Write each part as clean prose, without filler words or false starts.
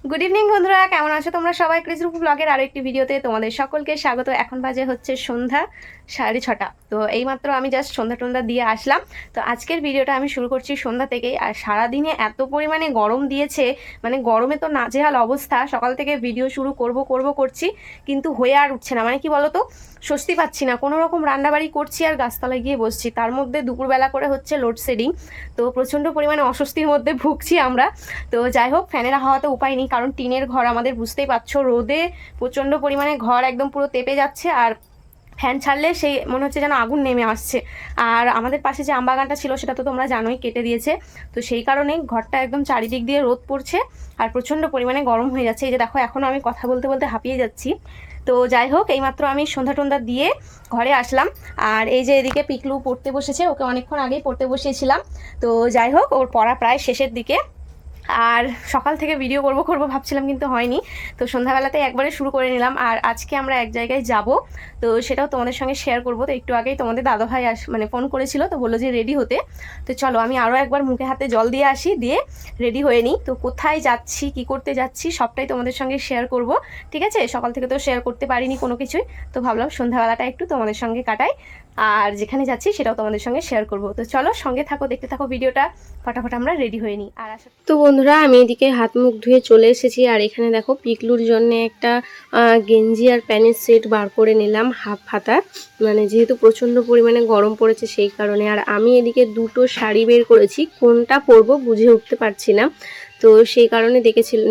Good evening বন্ধুরা, কেমন আছো তোমরা সবাই? ক্রিস রূপ ব্লগের আরো একটি ভিডিওতে তোমাদের সকলকে স্বাগত। এখন বাজে হচ্ছে সন্ধ্যা 6:30। তো এইমাত্র আমি জাস্ট সন্ধ্যা টন্ধ্যা দিয়ে আসলাম। তো আজকের ভিডিওটা আমি শুরু করছি সন্ধ্যা থেকেই। আর সারাদিনে এত পরিমাণে গরম দিয়েছে, মানে গরমে তো নাজেহাল অবস্থা। সকাল থেকে ভিডিও শুরু করছি, কিন্তু হয়ে আর উঠছে না। মানে কি বলতো, স্বস্তি পাচ্ছি না। কোনো রকম রান্নাবাড়ি করছি আর গাছতলায় গিয়ে বসছি, তার মধ্যে দুপুরবেলা করে হচ্ছে লোডশেডিং। তো প্রচণ্ড পরিমাণে অস্বস্তির মধ্যে ভুগছি আমরা। তো যাই হোক, ফ্যানের হাওয়াতে উপায় নেই, কারণ টিনের ঘর আমাদের, বুঝতেই পারছো, রোদে প্রচণ্ড পরিমাণে ঘর একদম পুরো তেপে যাচ্ছে। আর ফ্যান ছাড়লে সেই মনে হচ্ছে যেন আগুন নেমে আসছে। আর আমাদের পাশে যে আমবাগানটা ছিল সেটা তো তোমরা জানোই, কেটে দিয়েছে। তো সেই কারণে ঘরটা একদম চারিদিক দিয়ে রোদ পড়ছে আর প্রচণ্ড পরিমাণে গরম হয়ে যাচ্ছে। এই যে দেখো, এখনও আমি কথা বলতে বলতে হাঁপিয়ে যাচ্ছি। তো যাই হোক, এইমাত্র আমি সন্ধ্যা টন্ধ্যা দিয়ে ঘরে আসলাম। আর এই যে এদিকে পিকলু পড়তে বসেছে, ওকে অনেকক্ষণ আগেই পড়তে বসিয়েছিলাম। তো যাই হোক, ওর পড়া প্রায় শেষের দিকে। আর সকাল থেকে ভিডিও করব ভাবছিলাম, কিন্তু হয়নি। তো সন্ধ্যাবেলাতে একবারে শুরু করে নিলাম। আর আজকে আমরা এক জায়গায় যাব, তো সেটাও তোমাদের সঙ্গে শেয়ার করব। তো একটু আগেই তোমাদের দাদাভাই মানে ফোন করেছিল, তো বললো যে রেডি হতে। তো চলো আমি আরও একবার মুখে হাতে জল দিয়ে আসি, দিয়ে রেডি হয়ে নিই। তো কোথায় যাচ্ছি, কি করতে যাচ্ছি, সবটাই তোমাদের সঙ্গে শেয়ার করব। ঠিক আছে, সকাল থেকে তো শেয়ার করতে পারিনি কোনো কিছুই, তো ভাবলাম সন্ধ্যাবেলাটা একটু তোমাদের সঙ্গে কাটাই। আর যেখানে যাচ্ছি সেটাও তোমাদের সঙ্গে শেয়ার করব। তো চলো সঙ্গে থাকো, দেখতে থাকো ভিডিওটা। ফটাফট আমরা রেডি হয়ে নিই। আর তো বন্ধুরা, আমি এদিকে হাত মুখ ধুয়ে চলে এসেছি। আর এখানে দেখো, পিকলুর জন্য একটা গেঞ্জি আর প্যান্টের সেট বার করে নিলাম, হাফ হাতা। মানে যেহেতু প্রচণ্ড পরিমাণে গরম পড়েছে সেই কারণে। আর আমি এদিকে দুটো শাড়ি বের করেছি, কোনটা পরবো বুঝে উঠতে পারছি না। তো সেই কারণে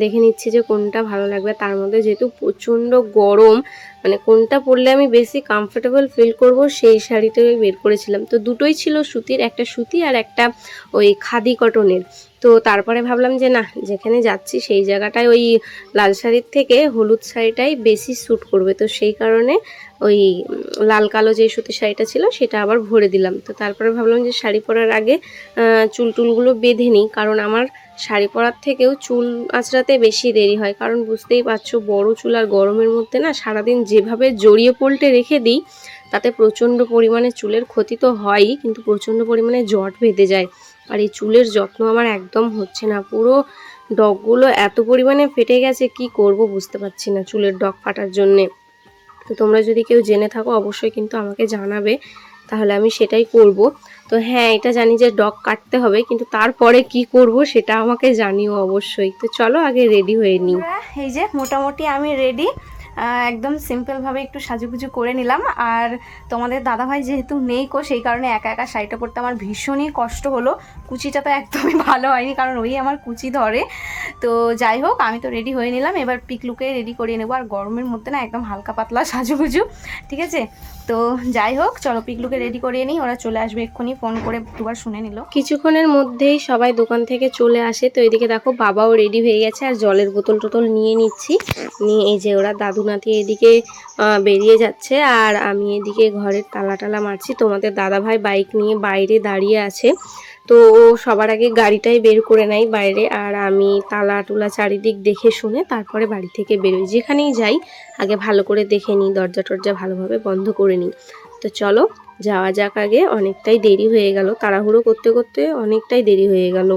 দেখে নিচ্ছি যে কোনটা ভালো লাগবে। তার মধ্যে যেহেতু প্রচণ্ড গরম, মানে কোনটা পরলে আমি বেশি কমফোর্টেবল ফিল করব সেই শাড়িটাই বের করেছিলাম। তো দুটোই ছিল সুতির, একটা সুতি আর একটা ওই খাদি কটনের। তো তারপরে ভাবলাম যে না, যেখানে যাচ্ছি সেই জায়গাটায় ওই লাল শাড়ির থেকে হলুদ শাড়িটাই বেশি স্যুট করবে। তো সেই কারণে ওই লাল কালো যে সুতির শাড়িটা ছিল সেটা আবার ভরে দিলাম। তো তারপরে ভাবলাম যে শাড়ি পরার আগে চুল টুলগুলো বেঁধে নিই, কারণ আমার শাড়ি পরার থেকেও চুল আঁচড়াতে বেশি দেরি হয়। কারণ বুঝতেই পারছো, বড় চুল আর গরমের মধ্যে না সারাদিন যেভাবে জড়িয়ে পল্টে রেখে দিই, তাতে প্রচণ্ড পরিমাণে চুলের ক্ষতি তো হয়ই, কিন্তু প্রচণ্ড পরিমাণে জট বেঁধে যায়। আর এই চুলের যত্ন আমার একদম হচ্ছে না। পুরো ডগগুলো এত পরিমাণে ফেটে গেছে, কি করব বুঝতে পারছি না চুলের ডগ ফাটার জন্যে। তো তোমরা যদি কেউ জেনে থাকো অবশ্যই কিন্তু আমাকে জানাবে, তাহলে আমি সেটাই করব। তো হ্যাঁ, এটা জানি যে ডগ কাটতে হবে, কিন্তু তারপরে কি করব সেটা আমাকে জানিও অবশ্যই। তো চলো আগে রেডি হয়ে নিই। এই যে মোটামুটি আমি রেডি, একদম সিম্পলভাবে একটু সাজুগুজু করে নিলাম। আর তোমাদের দাদাভাই যেহেতু নেই কো, সেই কারণে একা একা শাড়িটা পরতে আমার ভীষণই কষ্ট হলো। কুচিটা তো একদমই ভালো হয়নি, কারণ ওই আমার কুচি ধরে। তো যাই হোক, আমি তো রেডি হয়ে নিলাম, এবার পিকলুকে রেডি করিয়ে নেবো। আর গরমের মধ্যে না একদম হালকা পাতলা সাজুগুজু, ঠিক আছে। তো যাই হোক, চলো পিকলুকে রেডি করিয়ে নিই, ওরা চলে আসবে এক্ষুনি। ফোন করে দুবার শুনে নিল। কিছুক্ষণের মধ্যেই সবাই দোকান থেকে চলে আসে। তো এদিকে দেখো, বাবাও রেডি হয়ে গেছে আর জলের বোতল টোতল নিয়ে নিচ্ছি। নিয়ে এই যে ওরা দাদু নাতি এদিকে বেরিয়ে যাচ্ছে, আর আমি এদিকে ঘরের তালা টালা মারছি। তোমাদের দাদাভাই বাইক নিয়ে বাইরে দাঁড়িয়ে আছে, তো ও সবার আগে গাড়িটাই বের করে নেয় বাইরে। আর আমি তালা টুলা চারিদিক দেখে শুনে তারপরে বাড়ি থেকে বেরোই। যেখানেই যাই আগে ভালো করে দেখে নিই, দরজা টরজা ভালোভাবে বন্ধ করে নিই। তো চলো যাওয়া যাক আগে, অনেকটাই দেরি হয়ে গেল, তাড়াহুড়ো করতে করতে অনেকটাই দেরি হয়ে গেল।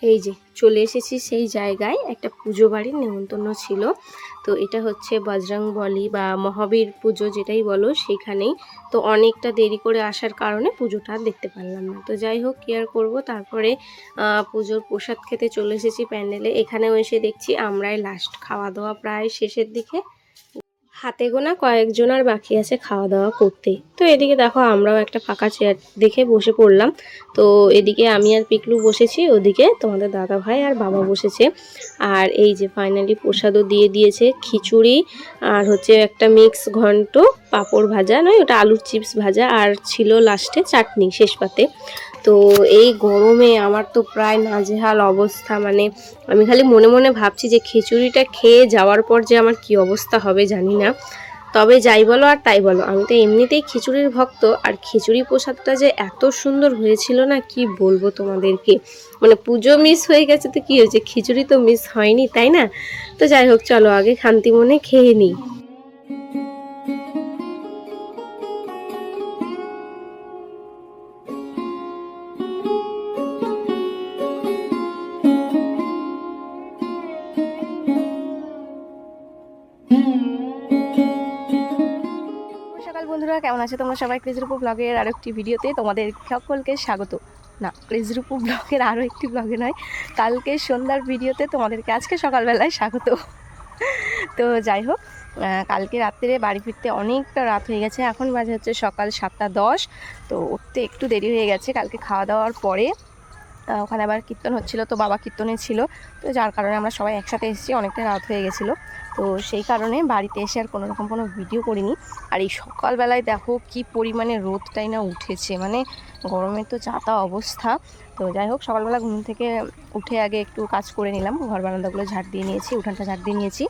এই যে চলে এসেছি সেই জায়গায়, একটা পুজো বাড়ির নেমন্তন্ন ছিল। তো এটা হচ্ছে বজরংবলী বা মহাবীর পুজো যেটাই বলো, সেখানেই। তো অনেকটা দেরি করে আসার কারণে পুজোটা দেখতে পারলাম না। তো যাই হোক, কি আর করবো। তারপরে পুজোর প্রসাদ খেতে চলে এসেছি প্যান্ডেলে। এখানেও এসে দেখছি আমরাই লাস্ট, খাওয়া দাওয়া প্রায় শেষের দিকে, হাতে গোনা কয়েকজন আর বাকি আছে খাওয়া দাওয়া করতে। তো এদিকে দেখো, আমরাও একটা ফাঁকা চেয়ার দেখে বসে পড়লাম। তো এদিকে আমি আর পিকলু বসেছি, ওদিকে তোমাদের দাদা ভাই আর বাবা বসেছে। আর এই যে ফাইনালি প্রসাদও দিয়ে দিয়েছে, খিচুড়ি আর হচ্ছে একটা মিক্স ঘন্ট, পাঁপড় ভাজা নয় ওটা, আলুর চিপস ভাজা, আর ছিল লাস্টে চাটনি শেষ পাতে। তো এই গরমে আমার তো প্রায় নাজেহাল অবস্থা। মানে আমি খালি মনে মনে ভাবছি যে খিচুড়িটা খেয়ে যাওয়ার পর যে আমার কি অবস্থা হবে জানি না। তবে যাই বলো আর তাই বলো, আমি তো এমনিতেই খিচুড়ির ভক্ত। আর খিচুড়ি প্রসাদটা যে এত সুন্দর হয়েছিল না, কি বলবো তোমাদেরকে। মানে পুজো মিস হয়ে গেছে তো কি হয়েছে, খিচুড়ি তো মিস হয়নি, তাই না? তো যাই হোক, চলো আগে শান্তি মনে খেয়ে নিই। বন্ধুরা, কেমন আছে তোমরা সবাই? ক্রেজি রূপু ব্লগের আরও একটি ভিডিওতে তোমাদের সকলকে স্বাগত। না, ক্রেজি রূপু ব্লগের আরও একটি ব্লগে নয়, কালকে সন্ধ্যার ভিডিওতে তোমাদেরকে আজকে সকালবেলায় স্বাগত। তো যাই হোক, কালকে রাত্রে বাড়ি ফিরতে অনেকটা রাত হয়ে গেছে। এখন বাজে হচ্ছে সকাল 7টা 10। তো উঠতে একটু দেরি হয়ে গেছে। কালকে খাওয়া দাওয়ার পরে ওখানে আবার কীর্তন হচ্ছিলো, তো বাবা কীর্তনে ছিল, তো যার কারণে আমরা সবাই একসাথে এসেছি, অনেকটা রাত হয়ে গেছিলো। তো সেই কারণে বাড়িতে এসে আর কোনোরকম কোনো ভিডিও করিনি। আর এই সকালবেলায় দেখো কি পরিমাণে রোদটাই না উঠেছে, মানে গরমের তো যাতা অবস্থা। তো যাই হোক, সকালবেলা ঘুম থেকে উঠে আগে একটু কাজ করে নিলাম, ঘর বারান্দাগুলো ঝাড় দিয়ে নিয়েছি, উঠানটা ঝাড় দিয়ে নিয়েছি।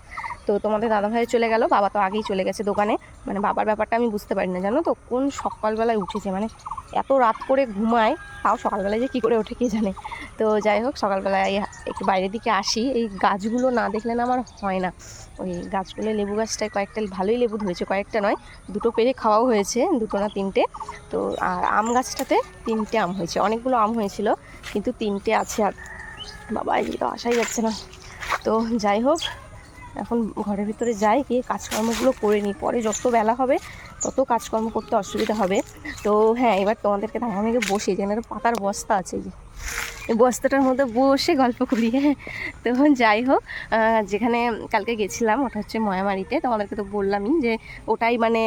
তো তোমাদের দাদাভাই চলে গেল, বাবা তো আগেই চলে গেছে দোকানে। মানে বাবার ব্যাপারটা আমি বুঝতে পারি না, জানো তো, কোন সকালবেলায় উঠেছে, মানে এত রাত করে ঘুমায়, তাও সকালবেলায় যে কী করে ওঠে কে জানে। তো যাই হোক, সকালবেলায় একটু বাইরের দিকে আসি। এই গাছগুলো না দেখলে না আমার হয় না। ওই গাছগুলো, লেবু গাছটায় কয়েকটা ভালোই লেবু ধরেছে, কয়েকটা নয়, 2টো পেরে খাওয়াও হয়েছে, 2টো না 3টে। তো আর আম গাছটাতে 3টে আম হয়েছে, অনেকগুলো আম হয়েছিল, কিন্তু 3টে আছে। আর বাবা এদিকে তো আসাই যাচ্ছে না। তো যাই হোক, এখন ঘরের ভিতরে যাই, গিয়ে কাজকর্মগুলো করে নিই, পরে যত বেলা হবে তত কাজকর্ম করতে অসুবিধা হবে। তো হ্যাঁ, এবার তোমাদেরকে আমি বসে যেন পাতার বস্তা আছে, যে এই বস্তাটার মধ্যে বসে গল্প করি। হ্যাঁ, তো যাই হোক, যেখানে কালকে গেছিলাম ওটা হচ্ছে ময়ামারিতে। তোমাদেরকে তো বললামই যে ওটাই মানে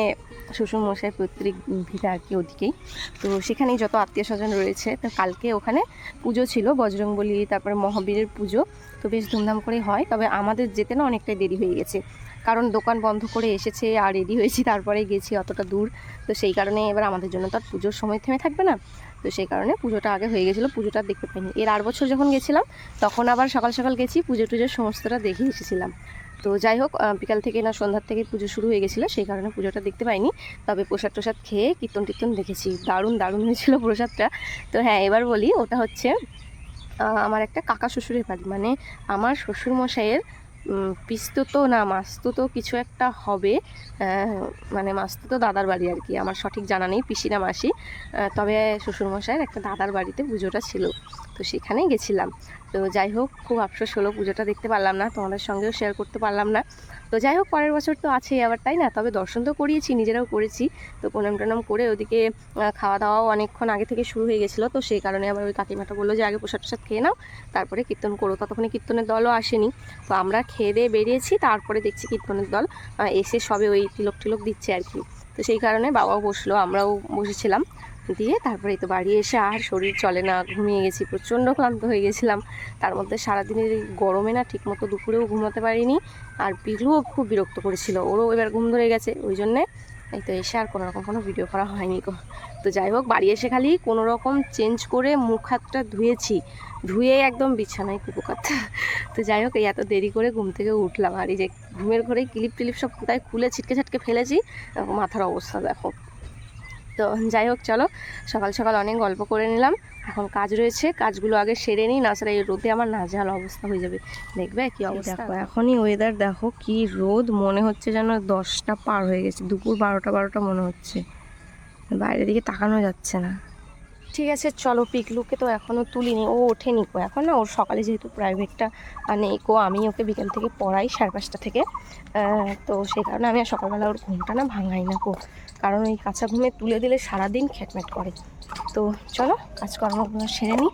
শ্বশুরমশাই পৈতৃক ভিটা আর কি, ওদিকেই। তো সেখানেই যত আত্মীয় স্বজন রয়েছে। তো কালকে ওখানে পুজো ছিল, বজরংবলী, তারপরে মহাবীরের পুজো। তো বেশ ধুমধাম করে হয়, তবে আমাদের যেতে না অনেকটাই দেরি হয়ে গেছে, কারণ দোকান বন্ধ করে এসেছে আর রেডি হয়েছি, তারপরে গেছি অতটা দূর। তো সেই কারণে এবার আমাদের জন্য তো আর পুজোর সময় থেমে থাকবে না। তো সেই কারণে পুজোটা আগে হয়ে গেছিলো, পুজোটা দেখতে পাইনি। এর 8 বছর যখন গেছিলাম তখন আবার সকাল সকাল গেছি, পুজো টুজোর সমস্তটা দেখে এসেছিলাম। তো যাই হোক, বিকাল থেকে না সন্ধ্যার থেকে পুজো শুরু হয়ে গেছিলো, সেই কারণে পুজোটা দেখতে পাইনি। তবে প্রসাদ টোসাদ খেয়ে কীর্তন টির্তন দেখেছি, দারুণ দারুণ হয়েছিল প্রসাদটা। তো হ্যাঁ, এবার বলি, ওটা হচ্ছে আমার একটা কাকা শ্বশুরের বাড়ি, মানে আমার শ্বশুরমশাইয়ের পিস্তুতো না মাস্তুতো কিছু একটা হবে, মানে মাস্তুতো দাদার বাড়ি আর কি, আমার সঠিক জানা নেই, পিসি না মাসি। তবে শ্বশুরমশাইয়ের একটা দাদার বাড়িতে পুজোটা ছিল, তো সেখানেই গেছিলাম। তো যাই হোক, খুব আফসোস হলো পুজোটা দেখতে পারলাম না, তোমাদের সঙ্গেও শেয়ার করতে পারলাম না। তো যাই হোক, পরের বছর তো আছেই আবার, তাই না? তবে দর্শন তো করিয়েছি, নিজেরাও করেছি। তো প্রণাম টনাম করে ওদিকে খাওয়া দাওয়াও অনেকক্ষণ আগে থেকে শুরু হয়ে গেছিলো। তো সেই কারণে আবার ওই কাকিমাটা বললো যে আগে প্রসাদ টসাদ খেয়ে নাও, তারপরে কীর্তন করো। ততক্ষণে কীর্তনের দলও আসেনি। তো আমরা খেয়ে দিয়ে বেরিয়েছি, তারপরে দেখছি কীর্তনের দল এসে সবে ওই তিলক টিলক দিচ্ছে আর কি। তো সেই কারণে বাবাও বসলো, আমরাও বসেছিলাম। দিয়ে তারপরে তো বাড়ি এসে আর শরীর চলে না, ঘুমিয়ে গেছি, প্রচণ্ড ক্লান্ত হয়ে গেছিলাম। তার মধ্যে সারাদিনের গরমে না ঠিকমতো দুপুরেও ঘুমাতে পারিনি। আর পিলুও খুব বিরক্ত করেছিল, ওরও এবার ঘুম ধরে গেছে, ওই জন্যে এই তো এসে আর কোনোরকম কোনো ভিডিও করা হয়নি গো। তো যাই হোক, বাড়ি এসে খালি কোনোরকম চেঞ্জ করে মুখ হাতটা ধুয়েছি, ধুয়ে একদম বিছানায় কুপোকাত। তো যাই হোক, এই এত দেরি করে ঘুম থেকে উঠলাম, আর এই যে ঘুমের ঘরে ক্লিপ টিলিপ সব কোথায় খুলে ছিটকে ছাটকে ফেলেছি, মাথার অবস্থা দেখো। তো যাই হোক, চলো, সকাল সকাল অনেক গল্প করে নিলাম, এখন কাজ রয়েছে, কাজগুলো আগে সেরে নিই, না সেটা এই রোদে আমার নাজেহাল অবস্থা হয়ে যাবে। দেখবে কি অবস্থা, দেখো এখনই ওয়েদার দেখো কি রোদ, মনে হচ্ছে যেন 10টা পার হয়ে গেছে, দুপুর 12টা মনে হচ্ছে, বাইরের দিকে তাকানো যাচ্ছে না। ঠিক আছে, চলো, পিকলুকে তো এখনও তুলিনি, ও ওঠেনি কো এখন, না ওর সকালে যেহেতু প্রাইভেটটা নেই কো, আমি ওকে বিকেল থেকে পড়াই 5:30 থেকে। তো সেই কারণে আমি আর সকালবেলা ওর ঘুমটা না ভাঙাই না কো, কারণ ওই কাঁচা ঘুমে তুলে দিলে সারাদিন খ্যাটম্যাট করে। তো চলো, কাজকর্মগুলো সেরে নিই,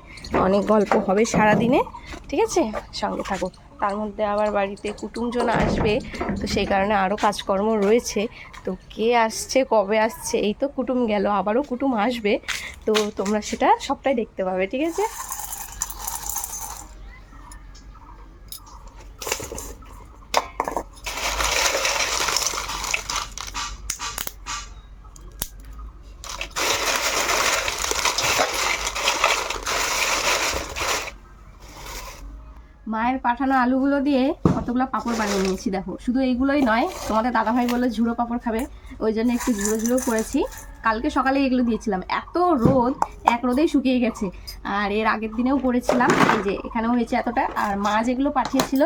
অনেক গল্প হবে সারাদিনে, ঠিক আছে, সঙ্গে থাকো। তার মধ্যে আবার বাড়িতে কুটুমজন আসবে, তো সেই কারণে আরও কাজকর্ম রয়েছে। তো কে আসছে, কবে আসছে, এই তো কুটুম গেল, আবারও কুটুম আসবে, তো তোমরা সেটা সবটাই দেখতে পাবে, ঠিক আছে। মায়ের পাঠানো আলুগুলো দিয়ে কতগুলো পাঁপড় বানিয়ে নিয়েছি, দেখো। শুধু এইগুলোই নয়, তোমাদের দাদাভাই বললো ঝুড়ো পাঁপড় খাবে, ওই জন্য একটু ঝুড়ো ঝুড়ো করেছি। কালকে সকালে এগুলো দিয়েছিলাম, এত রোদ, এক রোদেই শুকিয়ে গেছে। আর এর আগের দিনেও করেছিলাম, এই যে এখানেও হয়েছে এতটা। আর মা যেগুলো পাঠিয়েছিল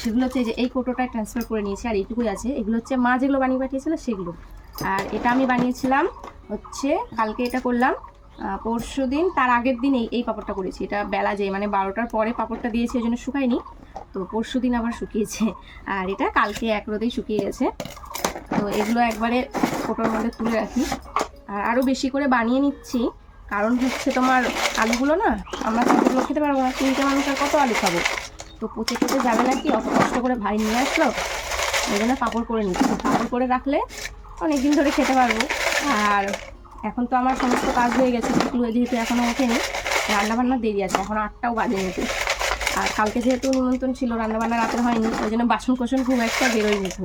সেগুলো হচ্ছে যে এই কৌটোটায় ট্রান্সফার করে নিয়েছি, আর এইটুকুই আছে। এগুলো হচ্ছে মা যেগুলো বানিয়ে পাঠিয়েছিল সেগুলো। আর এটা আমি বানিয়েছিলাম হচ্ছে, কালকে এটা করলাম, পরশু দিন, তার আগের দিন এই পাঁপড়টা করেছি। এটা বেলা যেয়ে মানে 12টার পরে পাঁপড়টা দিয়েছি, ওই জন্য শুকায়নি। তো পরশু দিন আবার শুকিয়েছে, আর এটা কালকে এক রোদেই শুকিয়ে গেছে। তো এগুলো একবারে কোটোর মধ্যে তুলে রাখি, আর আরও বেশি করে বানিয়ে নিচ্ছি, কারণ হচ্ছে তোমার আলুগুলো না আমরা সবগুলো খেতে পারবো না, 3টে মানুষ আর কত আলু খাবো, তো পচে পচে যাবে নাকি, অত কষ্ট করে ভাই নিয়ে আসলো, ওই জন্য পাঁপড় করে নিচ্ছি। পাঁপড় করে রাখলে অনেক দিন ধরে খেতে পারবো। আর এখন তো আমার সমস্ত কাজ হয়ে গেছে, টিকলু যেহেতু এখনও ওঠেনি, রান্নাবান্নার দেরি আছে, এখন 8টাও বাজে মতো। আর কালকে যেহেতু নিমন্ত্রণ ছিল, রান্নাবান্না রাতের হয়নি, ওই জন্য বাসন কোসন খুব একটা বেরোয় নিত।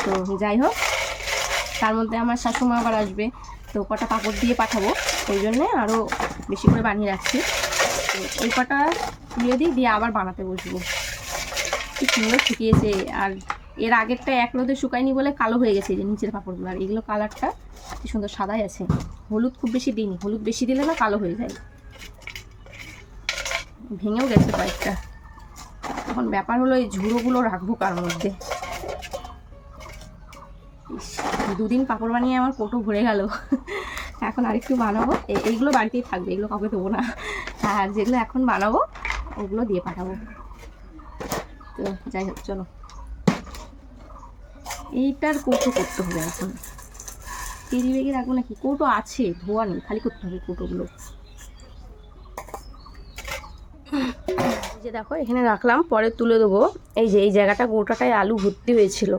তো যাই হোক, তার মধ্যে আমার শাশুমা আবার আসবে, তো কটা পাঁপড় দিয়ে পাঠাবো, ওই জন্যে আরও বেশি করে বানিয়ে রাখছি। তো ওই কটা তুলে দিয়ে আবার বানাতে বসবো। কি সুন্দর শুকিয়েছে, আর এর আগেরটা এক রোদে শুকায়নি বলে কালো হয়ে গেছে, যে নিচের পাঁপড়গুলো, আর এগুলো কালারটা কি সুন্দর সাদাই আছে। হলুদ খুব বেশি দিইনি, হলুদ বেশি দিলে না কালো হয়ে যায়, ভেঙেও গেছে কয়েকটা। এখন ব্যাপার হলো এই ঝুড়োগুলো রাখবো কার মধ্যে। 2 দিন পাঁপড় বানিয়ে আমার কোটো ভরে গেল। এখন আরেকটু বানাবো, এইগুলো বাড়িতেই থাকবে, এগুলো কাউকে দেবো না, আর যেগুলো এখন বানাবো ওগুলো দিয়ে পাঠাবো। তো যাই হোক, চলো এইটার কৌটো করতে হবে এখন। কেরি ব্যাগে রাখবো নাকি, কৌটো আছে, ধোয়া নেই, খালি করতে হবে কৌটোগুলো। যে দেখো এখানে রাখলাম, পরে তুলে দেবো। এই যে এই জায়গাটা গোটাটায় আলু ভর্তি হয়েছিল,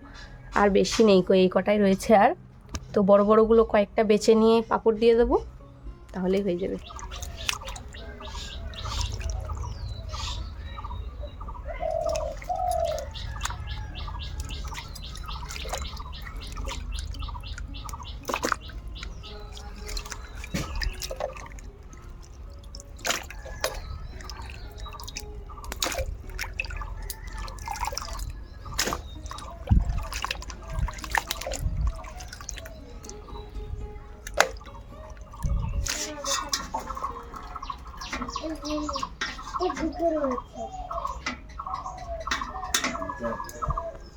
আর বেশি নেই, এই কটাই রয়েছে। আর তো বড় বড়গুলো কয়েকটা বেছে নিয়ে পাঁপড় দিয়ে দেবো, তাহলেই হয়ে যাবে।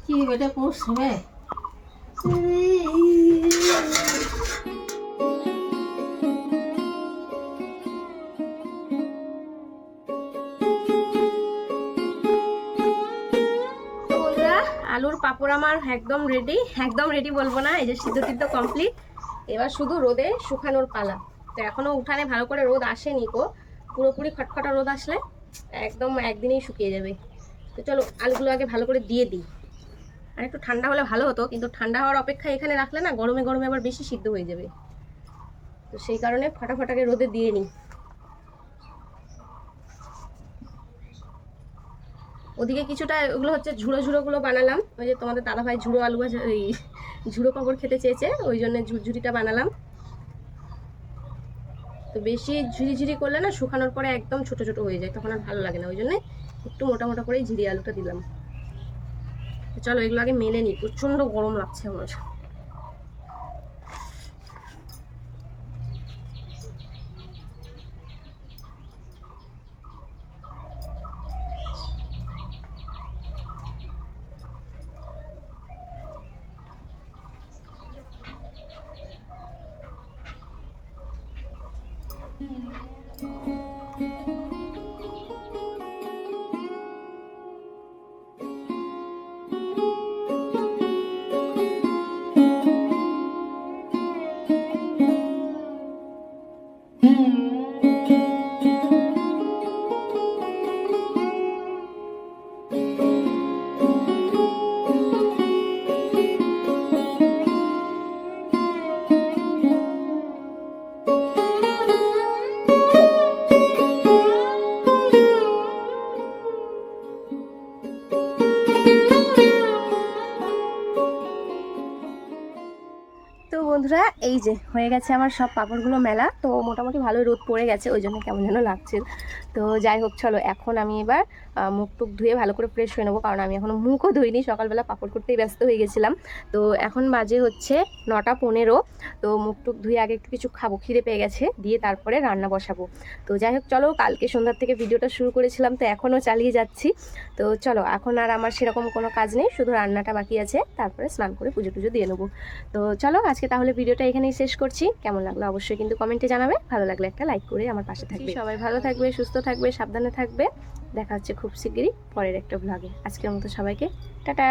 কি এটা পড়ছে? আলুর পাঁপড় আমার একদম রেডি, একদম রেডি বলবো না, এই যে সিদ্ধ টিদ্ধ কমপ্লিট, এবার শুধু রোদে শুকানোর পালা। তো এখনো উঠানে ভালো করে রোদ আসেনি গো, পুরোপুরি খটখটা রোদ আসলে একদম একদিনেই শুকিয়ে যাবে। তো চলো আলুগুলো আগে ভালো করে দিয়ে দিই, আর একটু ঠান্ডা হলে ভালো হতো, কিন্তু ঠান্ডা হওয়ার অপেক্ষা এখানে রাখলে না গরমে গরমে আবার বেশি সিদ্ধ হয়ে যাবে, তো সেই কারণে ফটাফটাকে রোদে দিয়ে নিই। ওদিকে কিছুটা ওগুলো হচ্ছে ঝুড়ো ঝুড়োগুলো বানালাম, ওই যে তোমাদের দাদাভাই ঝুড়ো আলু ওই ঝুড়ো পাঁপড় খেতে চেয়েছে, ওই জন্য ঝুরঝুরিটা বানালাম। তো বেশি ঝুরি করলে না শুকানোর পরে একদম ছোট ছোট হয়ে যায়, তখন আর ভালো লাগে না, ওই জন্য একটু মোটা মোটা করেই ঝিরি আলুটা দিলাম। চলো এগুলো আগে মেলে নিই, প্রচণ্ড গরম লাগছে আমার। বন্ধুরা এই যে হয়ে গেছে আমার সব পাঁপড়গুলো মেলা, তো মোটামুটি ভালোই রোদ পড়ে গেছে, ওই জন্য কেমন যেন লাগছে। তো যাই হোক চলো এখন আমি এবার মুখ টুক ধুয়ে ভালো করে ফ্রেশ হয়ে নেবো, কারণ আমি এখনও মুখও ধুইনি, সকালবেলা পাঁপড় করতেই ব্যস্ত হয়ে গেছিলাম। তো এখন বাজে হচ্ছে 9টা 15। তো মুখ টুক ধুয়ে আগে একটু কিছু খাবো, খিদে পেয়ে গেছে, দিয়ে তারপরে রান্না বসাবো। তো যাই হোক চলো, কালকে সন্ধ্যার থেকে ভিডিওটা শুরু করেছিলাম, তো এখনও চালিয়ে যাচ্ছি। তো চলো এখন আর আমার সেরকম কোনো কাজ নেই, শুধু রান্নাটা বাকি আছে, তারপরে স্নান করে পুজো টুজো দিয়ে নেবো। তো চলো আজকে তাহলে ভিডিওটা এখানেই শেষ করছি। কেমন লাগলো অবশ্যই কিন্তু কমেন্টে জানাবে, ভালো লাগলে একটা লাইক করে আমার পাশে থাকবে। সবাই ভালো থাকবে, সুস্থ থাকবে, সাবধানে থাকবে। দেখা হচ্ছে খুব শিগগিরই পরের একটা ব্লগে। আজকের মতো সবাইকে টাটা।